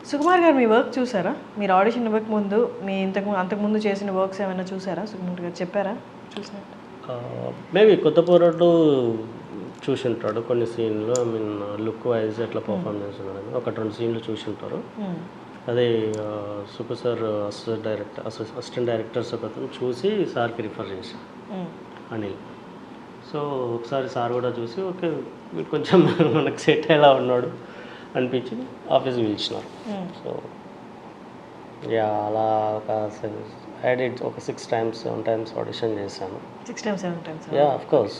సుకుమార్ గారు మీ వర్క్ చూసారా? మీరు ఆడిషన్ ఇవ్వక ముందు మీ అంతకుముందు చేసిన వర్క్స్ ఏమైనా చూసారా? సుకుమార్ గారు చెప్పారా చూసినట్టు? మేబీ కొత్త పోరాడు చూసి ఉంటాడు కొన్ని సీన్లు. ఐ మీన్ లుక్ వైజ్ ఎట్లా పర్ఫామ్ చేస్తున్నాడు ఒకటి రెండు సీన్లు చూసి ఉంటారు. అదే సుకు సార్ అసిస్టెంట్ డైరెక్టర్స్ ఒకతను చూసి సార్కి రిఫర్ చేశారు అనిల్. సో ఒకసారి సార్ కూడా చూసి ఓకే వీడు కొంచెం మనకు సెట్ ఎలా ఉన్నాడు అనిపించి ఆఫీస్కి పిలిచినారు. సో యా అలా ఒక 6 times 7 times ఆడిషన్ చేశాను. 6 times 7 times? Yeah of course.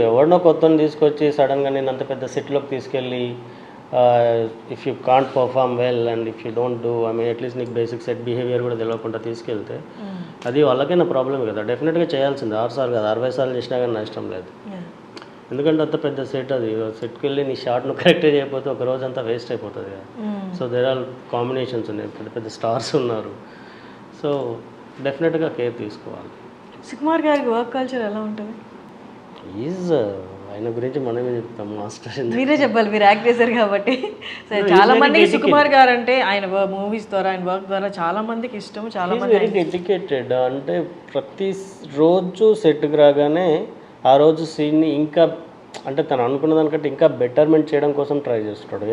ఎవరినో కొత్తని తీసుకొచ్చి సడన్గా నేను అంత పెద్ద సెట్లోకి తీసుకెళ్ళి if you can't perform well and if you don't do I mean at least నీకు బేసిక్ సెట్ బిహేవియర్ కూడా తెలియకుండా తీసుకెళ్తే అది వాళ్ళకైనా ప్రాబ్లం కదా. డెఫినెట్గా చేయాల్సింది 6 సార్లు కాదు 60 సార్లు చేసినా కానీ నష్టం లేదు. ఎందుకంటే అంత పెద్ద సెట్ అది సెట్కి వెళ్ళి నీ షార్ట్ను కరెక్ట్గా చేయకపోతే ఒక రోజు అంతా వేస్ట్ అయిపోతుంది కదా. సో దేర్ ఆర్ కాంబినేషన్స్ ఉన్నాయి, పెద్ద పెద్ద స్టార్స్ ఉన్నారు. సో డెఫినెట్గా కేర్ తీసుకోవాలి. సుకుమార్ గారికి వర్క్ కల్చర్ ఎలా ఉంటుంది? ఆయన గురించి మనమే చెప్తాం మాస్టర్. మీరే చెప్పాలి, మీరు యాక్ట్ చేశారు కాబట్టి. చాలా మందికి సుకుమార్ గారు అంటే ఆయన మూవీస్ ద్వారా ఆయన వర్క్ ద్వారా చాలా మందికి ఇష్టం. చాలా మంది వెరీ డెడికేటెడ్. అంటే ప్రతి రోజు సెట్కి రాగానే ఆ రోజు సీన్ని ఇంకా అంటే తను అనుకున్న దానికంటే ఇంకా బెటర్మెంట్ చేయడం కోసం ట్రై చేస్తాడు.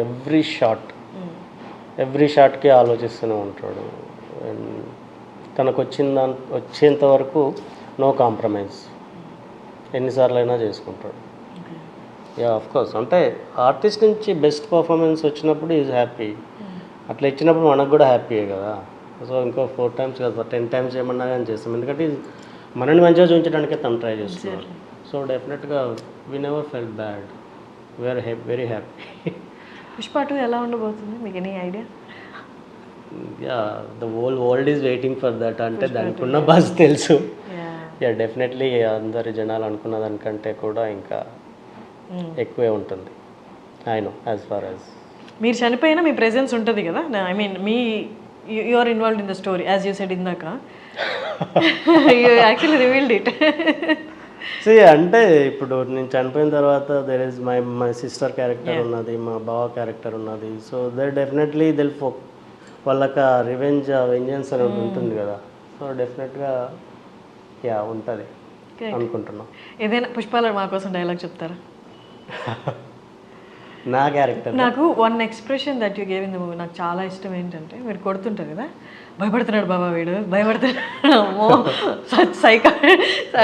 ఎవ్రీ షాట్కి ఆలోచిస్తూనే ఉంటాడు. తనకు వచ్చేంత వరకు నో కాంప్రమైజ్, ఎన్నిసార్లు అయినా చేసుకుంటాడు. Yeah of course. అంటే ఆర్టిస్ట్ నుంచి బెస్ట్ పర్ఫార్మెన్స్ వచ్చినప్పుడు ఈజ్ హ్యాపీ. అట్లా ఇచ్చినప్పుడు మనకు కూడా హ్యాపీయే కదా. సో ఇంకో 4 times కదా 10 times ఏమన్నా కానీ చేస్తాం. ఎందుకంటే మనల్ని మంచిగా చూపించడానికే తను ట్రై చేస్తున్నారు. సో డెఫినెట్గా we never felt bad, we are very happy. Pushpa 2 ఎలా ఉండబోతుంది, మీకు any idea? Yeah the whole world is waiting for that. అంటే దానికి ఉన్న బజ్ తెలుసు. యా డెఫినెట్లీ అందరి జనాలు అనుకున్న దానికంటే కూడా ఇంకా ఎక్కువే ఉంటుంది. I know as far as మీరు చనిపోయినా మీ ప్రెజెన్స్ ఉంటుంది కదా. I mean you are involved in the story as you said ఇందాక. You actually revealed it. అంటే ఇప్పుడు నేను చనిపోయిన తర్వాత there is my sister character ఉన్నది, మా బావ క్యారెక్టర్ ఉన్నది. సో దర్ డెఫినెట్లీ వాళ్ళకి వెంజెన్స్ అనేది ఉంటుంది కదా. సో డెఫినెట్గా యా ఉంటుంది అనుకుంటున్నాం. ఏదైనా పుష్పాల మా కోసం డైలాగ్ చెప్తారా? నా క్యారెక్టర్ నాకు one expression that you gave in the movie నాకు చాలా ఇష్టం. ఏంటంటే మీరు కొడుతుంటారు కదా, భయపడుతున్నాడు బాబా వీడు భయపడుతున్నాడు అమ్మో సైకా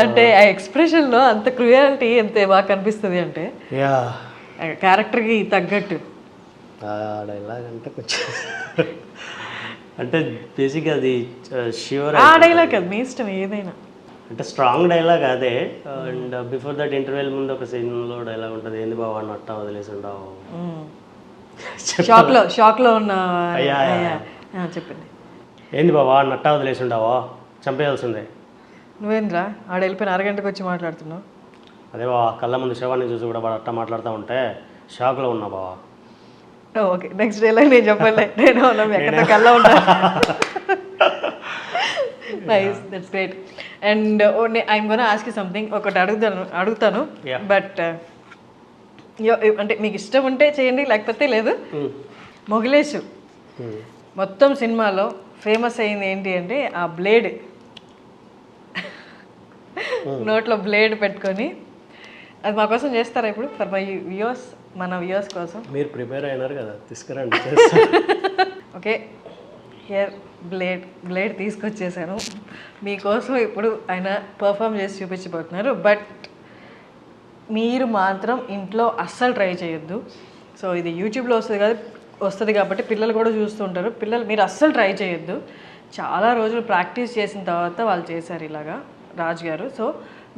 అంటే ఆ ఎక్స్ప్రెషన్లో అంత క్రూయాలిటీ ఎంత బాగా కనిపిస్తుంది. అంటే యా క్యారెక్టర్కి తగ్గట్టు డైలాగ్ అంటే కొంచెం అంటే బేసిక్గా అది ష్యూర్ ఆ డైలాగ్ అది మీ ఇష్టం ఏదైనా. అంటే స్ట్రాంగ్ డైలాగ్ అదే. అండ్ బిఫోర్ దట్ ఇంటర్వ్యూల ముందు ఒక సీన్లో డైలాగ్ ఉంటుంది, ఏంది బాబా నట్ట వదిలేసి ఉండవు. షాక్లో ఉన్న చెప్పింది, ఏంది బాబా నట్ట వదిలేసి ఉండవా చంపేయాల్సిందే. నువ్వేంద్రా ఆడ వెళ్ళిపోయిన అరగంటకు వచ్చి మాట్లాడుతున్నావు. అదే బాబా కళ్ళ ముందు శవాన్ని చూసి కూడా వాడు అట్ట మాట్లాడుతూ ఉంటే షాక్లో ఉన్నా బాబా. ఓకే నెక్స్ట్ డైలాగ్ నేను చెప్పలే, నేను ఎక్కడ కల్లా ఉంటా. Nice, that's great. And I'm gonna ask you something. ఒకటి అడుగుతాను బట్ అంటే మీకు ఇష్టం ఉంటే చేయండి లేకపోతే లేదు. మొగిలేషు మొత్తం సినిమాలో ఫేమస్ అయింది ఏంటి అంటే ఆ బ్లేడ్, నోట్లో బ్లేడ్ పెట్టుకొని. అది మా కోసం చేస్తారా ఇప్పుడు ఫర్ మై వ్యూవర్స్, మన వ్యూవర్స్ కోసం? మీరు ప్రిపేర్ అయినారు కదా తీసుకురండి. ఓకే హియర్ బ్లేడ్ తీసుకొచ్చేసాను మీకోసం. ఇప్పుడు ఆయన పర్ఫామ్ చేసి చూపించబోతున్నారు. బట్ మీరు మాత్రం ఇంట్లో అస్సలు ట్రై చేయొద్దు. సో ఇది యూట్యూబ్లో వస్తుంది కాబట్టి పిల్లలు కూడా చూస్తూ ఉంటారు. మీరు అస్సలు ట్రై చేయొద్దు. చాలా రోజులు ప్రాక్టీస్ చేసిన తర్వాత వాళ్ళు చేశారు ఇలాగా రాజ్ గారు. సో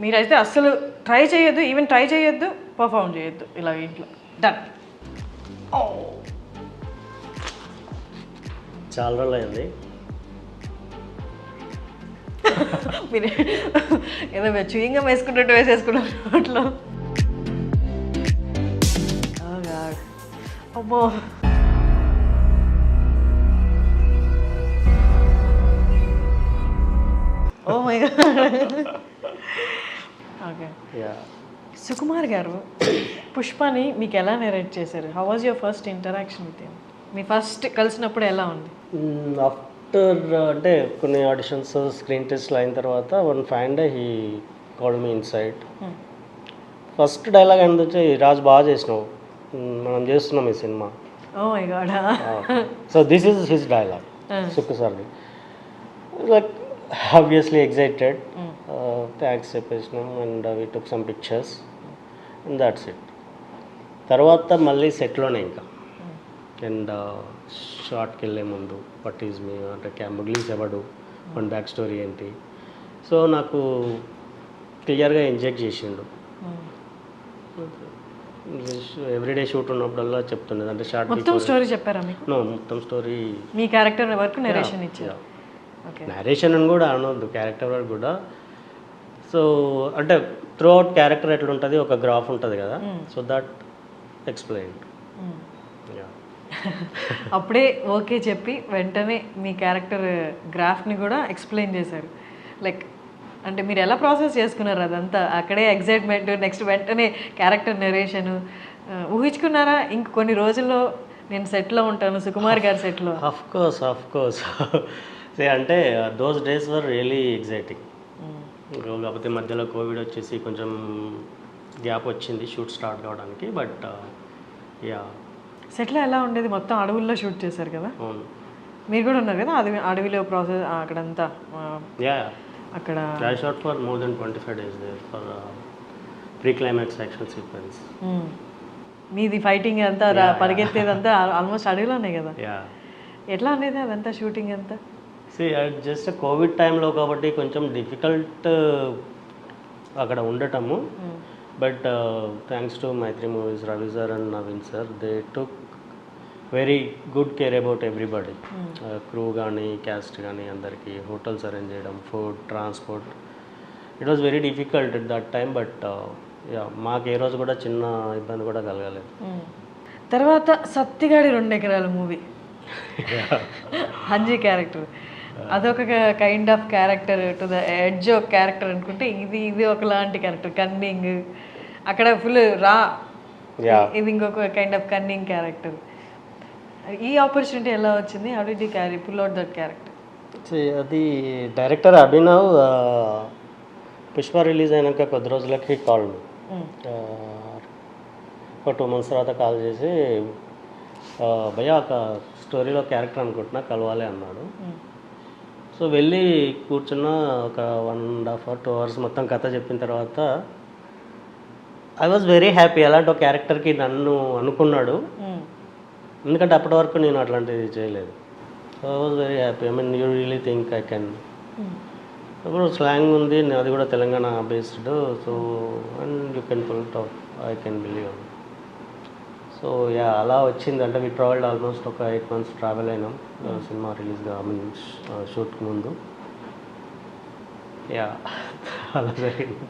మీరైతే అస్సలు ట్రై చేయొద్దు, ఈవెన్ ట్రై చేయొద్దు, పర్ఫామ్ చేయొద్దు ఇలా ఇంట్లో. డన్. చాలా రోజులు అయింది. మీరు ఏదో చూయింగా వేసుకున్నట్టు వేసేసుకున్నారు నోట్లో. అమ్మో oh my god. Okay Sukumar గారు పుష్పని మీకు ఎలా నెరేట్ చేశారు? How was your first interaction with him? మీ ఫస్ట్ కలిసినప్పుడు ఎలా ఉంది? ఆఫ్టర్ అంటే కొన్ని ఆడిషన్స్ స్క్రీన్ టెస్ట్లు అయిన తర్వాత one fine day he called me inside. First dialogue అనేది వచ్చి రాజు బాగా చేసినావు, మనం చేస్తున్నాం ఈ సినిమా. Oh my god. So this is his dialogue, Sukku సార్ది. లైక్ ఆబ్వియస్లీ ఎగ్జైటెడ్, థ్యాంక్స్ చెప్పేసినాం and we took some pictures and that's it. తర్వాత మళ్ళీ సెట్లోనే ఇంకా అండ్ షార్ట్కి వెళ్ళే ముందు వాట్ ఈజ్ మీ అంటే ముగ్లీస్ ఎవడు, వన్ బ్యాక్ స్టోరీ ఏంటి, సో నాకు క్లియర్గా ఇంజెక్ట్ చేసిండు. ఎవ్రీడే షూట్ ఉన్నప్పుడల్లా చెప్తుండేది, అంటే షార్ట్ మొత్తం స్టోరీ చెప్పారా మీకు? నో, మొత్తం స్టోరీ మీ క్యారెక్టర్ వరకు నరేషన్ ఇచ్చారు. ఓకే, నరేషన్ అని కూడా అనొద్దు, క్యారెక్టర్ వరకు కూడా. సో అంటే త్రూ అవుట్ క్యారెక్టర్ ఎట్లా ఉంటుంది, ఒక గ్రాఫ్ ఉంటుంది కదా, సో దట్ ఎక్స్ప్లెయిన్. అప్పుడే ఓకే చెప్పి వెంటనే మీ క్యారెక్టర్ గ్రాఫ్ని కూడా ఎక్స్ప్లెయిన్ చేశారు. లైక్ అంటే మీరు ఎలా ప్రాసెస్ చేసుకున్నారు అదంతా? అక్కడే ఎగ్జైట్మెంట్, నెక్స్ట్ వెంటనే క్యారెక్టర్ నరేషను ఊహించుకున్నారా? ఇంక కొన్ని రోజుల్లో నేను సెట్లో ఉంటాను, సుకుమార్ గారి సెట్లో? ఆఫ్ కోర్స్ అంటే those days were really exciting. కాకపోతే మధ్యలో కోవిడ్ వచ్చేసి కొంచెం గ్యాప్ వచ్చింది షూట్ స్టార్ట్ కావడానికి. బట్ యా, సెట్లో ఎలా ఉండేది? మొత్తం అడవుల్లో షూట్ చేశారు కదా? అవును, మీరు కూడా ఉన్నారు కదా అడవిలో ప్రాసెస్ అక్కడంతా? యా, అక్కడ I shot for more than 25 days there for pre-climax action sequence. మీది ఫైటింగ్ అంతా పరిగెత్తేదంతా ఆల్మోస్ట్ అడవిలోనే కదా? యా, ఎట్లా ఉండేది అదంతా షూటింగ్ అంతా? జస్ట్ కోవిడ్ టైంలో కాబట్టి కొంచెం డిఫికల్ట్ అక్కడ ఉండటము. But thanks to Mythri movies, Ravi sir and Naveen sir, they took very good care about everybody. Crew కానీ క్యాస్ట్ కానీ అందరికీ హోటల్స్ అరేంజ్ చేయడం, food, transport. It was very difficult at that time. But yeah, మాకు ఏ రోజు కూడా చిన్న ఇబ్బంది కూడా కలగలేదు. తర్వాత సత్తిగాడి 2 ఎకరాల మూవీ, హంజీ క్యారెక్టర్, అదొక kind of character, to the edge of character అనుకుంటే ఇది ఒకలాంటి క్యారెక్టర్, కన్నింగ్. అక్కడ ఫుల్ రా, ఇది ఇంకొక కైండ్ ఆఫ్ కన్నింగ్ క్యారెక్టర్. ఈ ఆపర్చునిటీ ఎలా వచ్చింది? How did you pull out that character? అది డైరెక్టర్ అభినవ్ పుష్ప రిలీజ్ అయినాక కొద్ది రోజులకి కాల్ ఒక 2 months తర్వాత కాల్ చేసి, భయ్యా ఒక స్టోరీలో క్యారెక్టర్ అనుకుంటున్నా, కలవాలి అన్నాడు. సో వెళ్ళి కూర్చున్న ఒక 1.5 or 2 hours మొత్తం కథ చెప్పిన తర్వాత ఐ వాజ్ వెరీ హ్యాపీ. అలాంటి ఒక క్యారెక్టర్కి నన్ను అనుకున్నాడు, ఎందుకంటే అప్పటి వరకు నేను అట్లాంటిది చేయలేదు. So I was very happy. I mean you really think I can. ఇప్పుడు స్లాంగ్ ఉంది, అది కూడా Telangana based. So and you can pull it off, I can believe. So yeah, అలా వచ్చింది. అంటే వీ ట్రావెల్డ్ ఆల్మోస్ట్ ఒక 8 months ట్రావెల్ అయినాం సినిమా రిలీజ్గా, ఐ మీన్ షూట్కి ముందు. యా, అలా జరిగింది.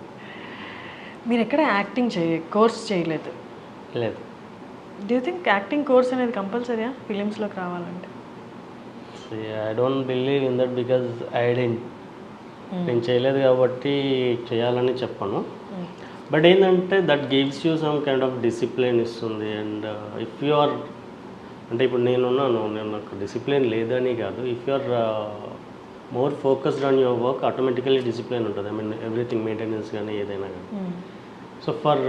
మీరు ఎక్కడ యాక్టింగ్ కోర్స్ చేయలేదు? లేదు. Do you think acting course అనేది కంపల్సరీయా ఫిలిమ్స్లోకి రావాలంటే? I don't believe in that because I didn't, నేను చేయలేదు కాబట్టి చేయాలని చెప్పను. బట్ ఏంటంటే that gives you some kind of discipline ఇస్తుంది. అండ్ ఇఫ్ యు ఆర్, అంటే ఇప్పుడు నేనున్నాను, నాకు డిసిప్లిన్ లేదని కాదు, if you are more focused on your work, automatically discipline ఉంటుంది. ఐ మీన్ ఎవ్రీథింగ్, మెయింటెనెన్స్ కానీ ఏదైనా కానీ. So for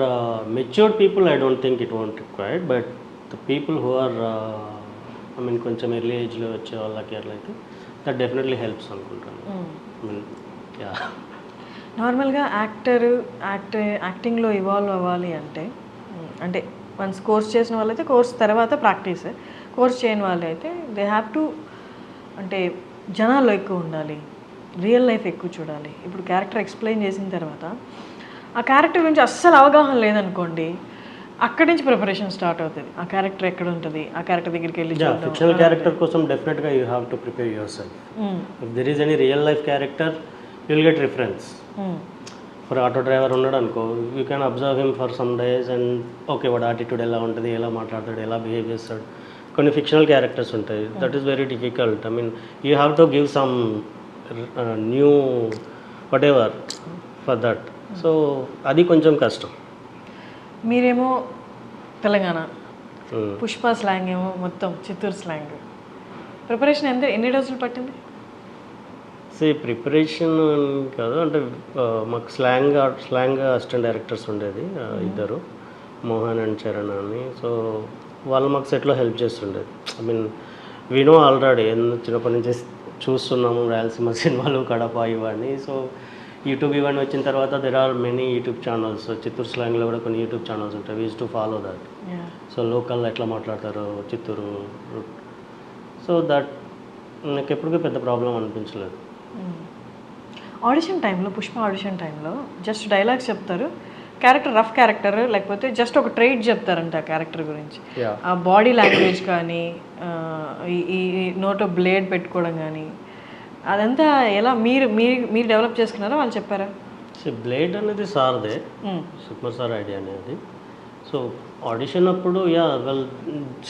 matured people I don't think it want required. But the people who are I mean కొంచెం early ఏజ్లో వచ్చే వాళ్ళకి అట్లయితే that definitely helps అనుకుంటాను. ఐ మీన్ యా, నార్మల్గా యాక్టింగ్లో ఇవాల్వ్ అవ్వాలి అంటే, అంటే వన్స్ కోర్స్ చేసిన వాళ్ళైతే కోర్స్ తర్వాత ప్రాక్టీస్, కోర్స్ చేయని వాళ్ళు అయితే దే హ్యావ్ టు, అంటే జనాల్లో ఎక్కువ ఉండాలి, రియల్ లైఫ్ ఎక్కువ చూడాలి. ఇప్పుడు క్యారెక్టర్ ఎక్స్ప్లెయిన్ చేసిన తర్వాత ఆ క్యారెక్టర్ గురించి అస్సలు అవగాహన లేదనుకోండి, అక్కడి నుంచి ప్రిపరేషన్ స్టార్ట్ అవుతుంది. ఆ క్యారెక్టర్ ఎక్కడ ఉంటుంది, ఆ క్యారెక్టర్ దగ్గరికి వెళ్ళి ఫిక్షనల్ క్యారెక్టర్ కోసం డెఫినెట్గా you have to prepare your self. If there is any real life character you will get reference. For auto driver ఉన్నాడు అనుకో, you can observe him for some days and okay వాడు attitude ఎలా ఉంటుంది, ఎలా మాట్లాడతాడు, ఎలా బిహేవ్ చేస్తాడు. కొన్ని ఫిక్షనల్ క్యారెక్టర్స్ ఉంటాయి, that is very difficult. I mean you have to give some knew what ever for that. So అది కొంచెం కష్టం. మీరేమో తెలంగాణ, పుష్ప స్లాంగ్ ఏమో మొత్తం చిత్తూరు స్లాంగ్. ప్రిపరేషన్ ఎన్ని రోజులు పట్టింది? ప్రిపరేషన్ కాదు అంటే మాకు స్లాంగ్ అసిస్టెంట్ డైరెక్టర్స్ ఉండేది ఇద్దరు, మోహన్ అండ్ చరణ్ అని. సో వాళ్ళు మాకు సెట్లో హెల్ప్ చేస్తుండేది. ఐ మీన్ వినో ఆల్రెడీ చిన్నప్పటి నుంచి చూస్తున్నాము రాయలసీమ సినిమాలు, కడప ఇవన్నీ. సో యూట్యూబ్ ఇవన్నీ వచ్చిన తర్వాత there are many YouTube channels. Chittoor స్లాంగ్లో కూడా కొన్ని యూట్యూబ్ ఛానల్స్ ఉంటాయి. We use to follow that. So local ఎట్లా మాట్లాడతారు చిత్తూరు. సో దట్ నాకు ఎప్పటికీ పెద్ద ప్రాబ్లం అనిపించలేదు. ఆడిషన్ టైంలో, పుష్ప ఆడిషన్ టైంలో జస్ట్ డైలాగ్స్ చెప్తారు, క్యారెక్టర్ రఫ్ క్యారెక్టర్, లేకపోతే జస్ట్ ఒక ట్రైట్ చెప్తారంట ఆ క్యారెక్టర్ గురించి. ఆ బాడీ లాంగ్వేజ్ కానీ, ఈ నోట్లో బ్లేడ్ పెట్టుకోవడం కానీ, అదంతా ఎలా మీరు మీరు మీరు డెవలప్ చేసుకున్నారా, వాళ్ళు చెప్పారా? బ్లేడ్ అనేది సార్దే, సుకుమార్ సార్ ఐడియా అనేది. సో ఆడిషన్ అప్పుడు వాళ్ళు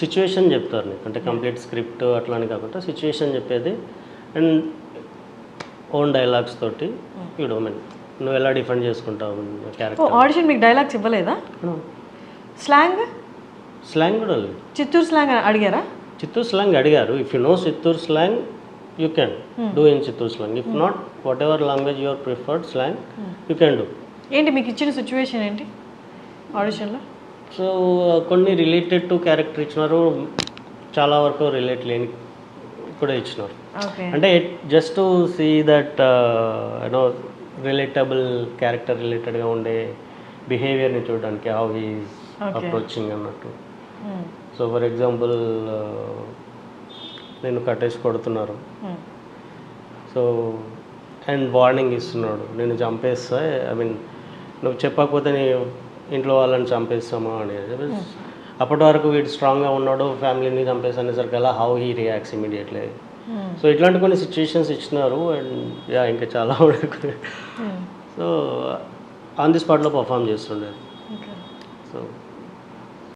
సిచ్యువేషన్ చెప్తారు నీకు, అంటే కంప్లీట్ స్క్రిప్ట్ అట్లా అని కాకుండా సిచ్యువేషన్ చెప్పేది. అండ్ ఓన్ డైలాగ్స్ తోటి నువ్వు ఎలా డిఫెండ్ చేసుకుంటావు క్యారెక్టర్. ఆడిషన్ మీకు డైలాగ్స్ ఇవ్వలేదా? స్లాంగ్ కూడా లేదు. చిత్తూరు స్లాంగ్ అడిగారా? చిత్తూరు స్లాంగ్ అడిగారు. If you know Chittoor slang you can do in Chittoor slang. If not, whatever language your preferred slang you can do. ఏంటి మీకు ఇచ్చిన సిచ్యువేషన్ ఏంటి ఆడిషన్లో? సో కొన్ని రిలేటెడ్ టు క్యారెక్టర్ ఇచ్చినారు, చాలా వరకు రిలేట్ లేని కూడా ఇచ్చినారు. అంటే just to see that you know relatable character, రిలేటెడ్గా ఉండే బిహేవియర్ని చూడడానికి, హౌ హీస్ అప్రోచింగ్ అన్నట్టు. సో ఫర్ ఎగ్జాంపుల్ నేను కట్టేసి కొడుతున్నారు, సో అండ్ వార్నింగ్ ఇస్తున్నాడు, నేను చంపేస్తా, ఐ మీన్ నువ్వు చెప్పకపోతే నీ ఇంట్లో వాళ్ళని చంపేస్తామా అనేది. అప్పటి వరకు వీడు స్ట్రాంగ్గా ఉన్నాడు, ఫ్యామిలీని చంపేసనేసరికి అలా how he reacts immediately. So ఇట్లాంటి కొన్ని సిచ్యుయేషన్స్ ఇచ్చినారు. అండ్ ఇంకా చాలా సో ఆన్ ది స్పాట్లో పర్ఫామ్ చేస్తుండేది. సో